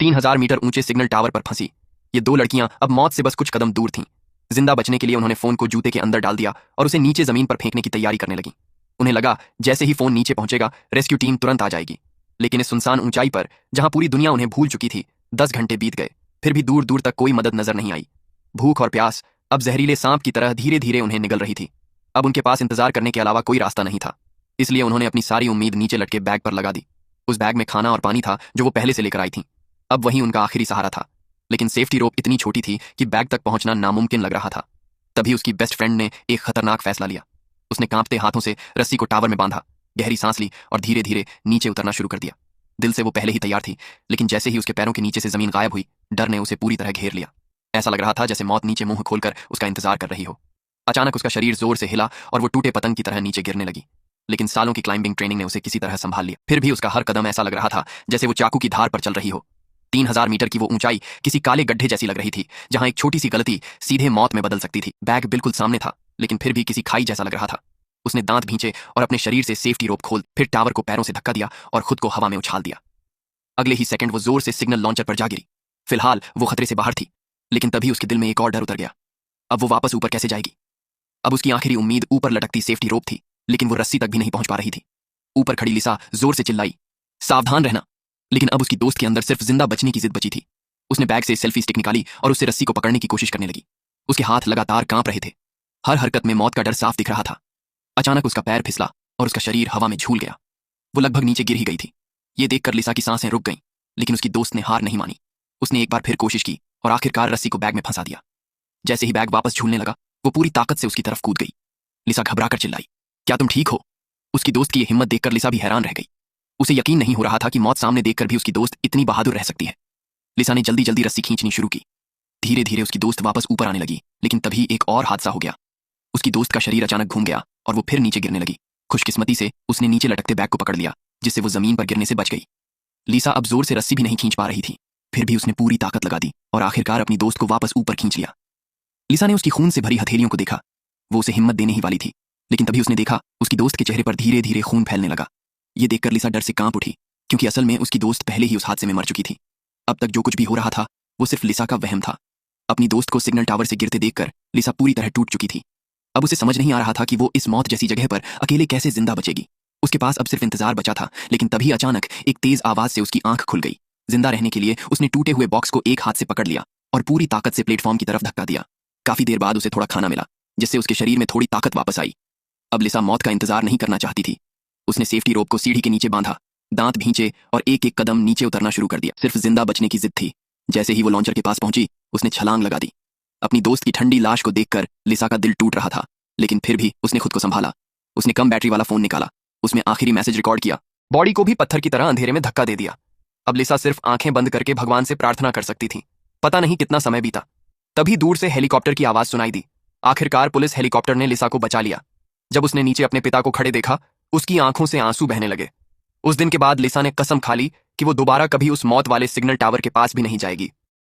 3,000 metre ऊंचे signal tower पर फंसी ये दो लड़कियां अब मौत से बस कुछ कदम दूर थीं। जिंदा बचने के लिए उन्होंने फोन को जूते के अंदर डाल दिया और उसे नीचे जमीन पर फेंकने की तैयारी करने लगी। उन्हें लगा जैसे ही फोन नीचे पहुंचेगा रेस्क्यू टीम तुरंत आ जाएगी। लेकिन इस सुनसान ऊंचाई पर जहां पूरी दुनिया उन्हें भूल चुकी थी, 10 घंटे बीत गए, फिर भी दूर दूर तक कोई मदद नजर नहीं आई। भूख और प्यास अब जहरीले सांप की तरह धीरे धीरे उन्हें निगल रही थी। अब उनके पास इंतजार करने के अलावा कोई रास्ता नहीं था, इसलिए उन्होंने अपनी सारी उम्मीद नीचे लटके बैग पर लगा दी। उस बैग में खाना और पानी था जो वो पहले से लेकर आई थी। अब वही उनका आखिरी सहारा था। लेकिन सेफ्टी रोप इतनी छोटी थी कि बैग तक पहुंचना नामुमकिन लग रहा था। तभी उसकी बेस्ट फ्रेंड ने एक खतरनाक फैसला लिया। उसने कांपते हाथों से रस्सी को टावर में बांधा, गहरी सांस ली और धीरे धीरे नीचे उतरना शुरू कर दिया। दिल से वो पहले ही तैयार थी, लेकिन जैसे ही उसके पैरों के नीचे से जमीन गायब हुई, डर ने उसे पूरी तरह घेर लिया। ऐसा लग रहा था जैसे मौत नीचे मुंह खोलकर उसका इंतजार कर रही हो। अचानक उसका शरीर जोर से हिला और वो टूटे पतंग की तरह नीचे गिरने लगी। लेकिन सालों की क्लाइंबिंग ट्रेनिंग ने उसे किसी तरह संभाल लिया। फिर भी उसका हर कदम ऐसा लग रहा था जैसे वो चाकू की धार पर चल रही हो। 3,000 मीटर की वो ऊंचाई किसी काले गड्ढे जैसी लग रही थी, जहां एक छोटी सी गलती सीधे मौत में बदल सकती थी। बैग बिल्कुल सामने था, लेकिन फिर भी किसी खाई जैसा लग रहा था। उसने दांत भींचे और अपने शरीर से सेफ्टी रोप खोल, फिर टावर को पैरों से धक्का दिया और खुद को हवा में उछाल दिया। अगले ही सेकंड वो जोर से सिग्नल लॉन्चर पर जा गिरी। फिलहाल वो खतरे से बाहर थी, लेकिन तभी उसके दिल में एक और डर उतर गया। अब वो वापस ऊपर कैसे जाएगी? अब उसकी आखिरी उम्मीद ऊपर लटकती सेफ्टी रोप थी, लेकिन वो रस्सी तक भी नहीं पहुंच पा रही थी। ऊपर खड़ी लिसा जोर से चिल्लाई, सावधान रहना। लेकिन अब उसकी दोस्त के अंदर सिर्फ जिंदा बचने की जिद बची थी। उसने बैग से सेल्फी स्टिक निकाली और उससे रस्सी को पकड़ने की कोशिश करने लगी। उसके हाथ लगातार कांप रहे थे, हर हरकत में मौत का डर साफ दिख रहा था। अचानक उसका पैर फिसला और उसका शरीर हवा में झूल गया। वो लगभग नीचे गिर ही गई थी। ये देखकर लिसा की सांसें रुक गईं, लेकिन उसकी दोस्त ने हार नहीं मानी। उसने एक बार फिर कोशिश की और आखिरकार रस्सी को बैग में फंसा दिया। जैसे ही बैग वापस झूलने लगा, वो पूरी ताकत से उसकी तरफ कूद गई। लिसा घबराकर चिल्लाई, क्या तुम ठीक हो? उसकी दोस्त की ये हिम्मत देखकर लिसा भी हैरान रह गई। उसे यकीन नहीं हो रहा था कि मौत सामने देखकर भी उसकी दोस्त इतनी बहादुर रह सकती है। लिसा ने जल्दी जल्दी रस्सी खींचनी शुरू की। धीरे धीरे उसकी दोस्त वापस ऊपर आने लगी, लेकिन तभी एक और हादसा हो गया। उसकी दोस्त का शरीर अचानक घूम गया और वो फिर नीचे गिरने लगी। खुशकिस्मती से उसने नीचे लटकते बैग को पकड़ लिया, जिससे वो जमीन पर गिरने से बच गई। लिसा अब जोर से रस्सी भी नहीं खींच पा रही थी, फिर भी उसने पूरी ताकत लगा दी और आखिरकार अपनी दोस्त को वापस ऊपर खींच लिया। लिसा ने उसकी खून से भरी हथेलियों को देखा। वो उसे हिम्मत देने ही वाली थी, लेकिन तभी उसने देखा उसकी दोस्त के चेहरे पर धीरे धीरे खून फैलने लगा। ये देखकर लिसा डर से कांप उठी, क्योंकि असल में उसकी दोस्त पहले ही उस हादसे में मर चुकी थी। अब तक जो कुछ भी हो रहा था वो सिर्फ लिसा का वहम था। अपनी दोस्त को सिग्नल टावर से गिरते देखकर लिसा पूरी तरह टूट चुकी थी। अब उसे समझ नहीं आ रहा था कि वो इस मौत जैसी जगह पर अकेले कैसे जिंदा बचेगी। उसके पास अब सिर्फ इंतजार बचा था, लेकिन तभी अचानक एक तेज आवाज से उसकी आंख खुल गई। जिंदा रहने के लिए उसने टूटे हुए बॉक्स को एक हाथ से पकड़ लिया और पूरी ताकत से प्लेटफॉर्म की तरफ धक्का दिया। काफी देर बाद उसे थोड़ा खाना मिला, जिससे उसके शरीर में थोड़ी ताकत वापस आई। अब लिसा मौत का इंतजार नहीं करना चाहती थी। उसने सेफ्टी रोप को सीढ़ी के नीचे बांधा, दांत भींचे और एक एक कदम नीचे उतरना शुरू कर दिया। सिर्फ जिंदा बचने की जिद थी। जैसे ही वो लॉन्चर के पास पहुंची, उसने छलांग लगा दी। अपनी दोस्त की ठंडी लाश को देखकर लिसा का दिल टूट रहा था, लेकिन फिर भी उसने खुद को संभाला। उसने कम बैटरी वाला फोन निकाला, उसमें आखिरी मैसेज रिकॉर्ड किया, बॉडी को भी पत्थर की तरह अंधेरे में धक्का दे दिया। अब लिसा सिर्फ आंखें बंद करके भगवान से प्रार्थना कर सकती थी। पता नहीं कितना समय बीता, तभी दूर से हेलीकॉप्टर की आवाज सुनाई दी। आखिरकार पुलिस हेलीकॉप्टर ने लिसा को बचा लिया। जब उसने नीचे अपने पिता को खड़े देखा, उसकी आंखों से आंसू बहने लगे। उस दिन के बाद लिसा ने कसम खा ली कि वो दोबारा कभी उस मौत वाले सिग्नल टावर के पास भी नहीं जाएगी।